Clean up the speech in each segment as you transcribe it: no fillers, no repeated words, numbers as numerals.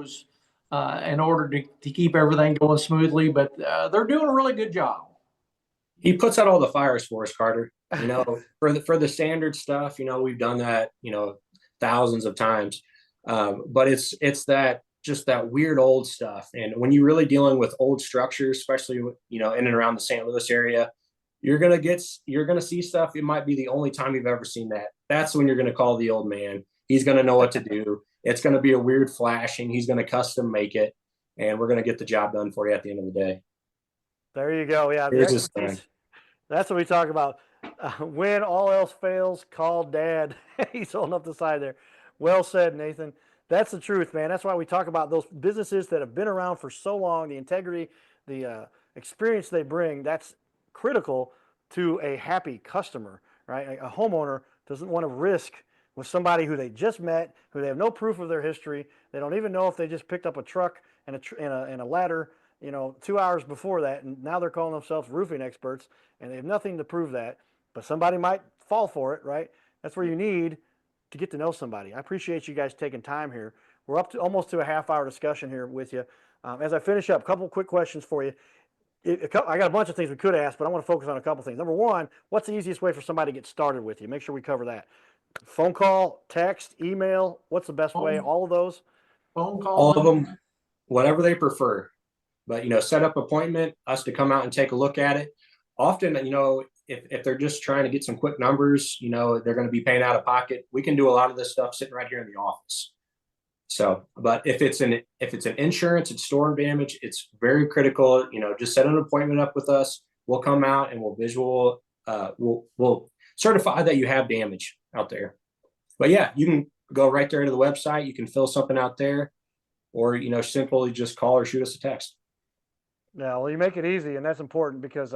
knows in order to keep everything going smoothly. But they're doing a really good job. He puts out all the fires for us, Carter. For the standard stuff, we've done that, thousands of times. But it's that just that weird old stuff. And when you're really dealing with old structures, especially in and around the St. Louis area, you're gonna see stuff. It might be the only time you've ever seen that. That's when you're gonna call the old man. He's gonna know what to do. It's gonna be a weird flashing. He's gonna custom make it, and we're gonna get the job done for you at the end of the day. There you go. Yeah, the Here's his expertise. sign. That's what we talk about. When all else fails, call Dad. He's holding up the side there. Well said, Nathan. That's the truth, man. That's why we talk about those businesses that have been around for so long, the integrity, the experience they bring. That's critical to a happy customer, right? A homeowner doesn't want to risk with somebody who they just met, who they have no proof of their history. They don't even know if they just picked up a truck and a ladder, 2 hours before that, and now they're calling themselves roofing experts, and they have nothing to prove that. But somebody might fall for it, right? That's where you need to get to know somebody. I appreciate you guys taking time here. We're up to almost to a half-hour discussion here with you. As I finish up, a couple quick questions for you. I got a bunch of things we could ask, but I want to focus on a couple things. Number one, what's the easiest way for somebody to get started with you? Make sure we cover that. Phone call, text, email. What's the best way? All of those? Phone call. All of them, whatever they prefer. But, set up appointment, us to come out and take a look at it. Often, if they're just trying to get some quick numbers, they're going to be paying out of pocket. We can do a lot of this stuff sitting right here in the office. So, but if it's an insurance, it's storm damage, it's very critical. Just set an appointment up with us. We'll come out and we'll certify that you have damage out there. But yeah, you can go right there to the website. You can fill something out there, or simply just call or shoot us a text. Yeah, well, you make it easy, and that's important because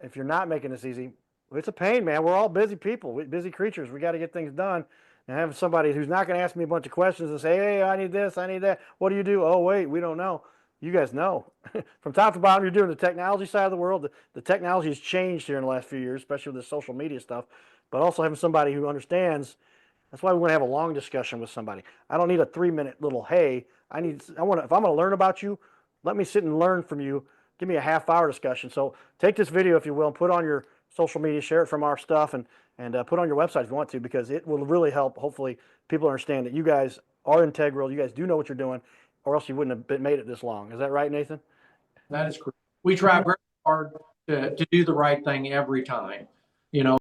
if you're not making this easy, it's a pain, man. We're all busy people, busy creatures. We got to get things done. And having somebody who's not going to ask me a bunch of questions and say, hey, I need this, I need that. What do you do? Oh, wait, we don't know. You guys know. From top to bottom, you're doing the technology side of the world. The technology has changed here in the last few years, especially with the social media stuff. But also having somebody who understands. That's why we want to have a long discussion with somebody. I don't need a 3-minute little, hey, if I'm going to learn about you, let me sit and learn from you. Give me a half-hour discussion. So take this video, if you will, and put it on your social media, share it from our stuff, and put it on your website if you want to, because it will really help, hopefully, people understand that you guys are integral, you guys do know what you're doing, or else you wouldn't have made it this long. Is that right, Nathan? That is correct. We try very hard to do the right thing every time.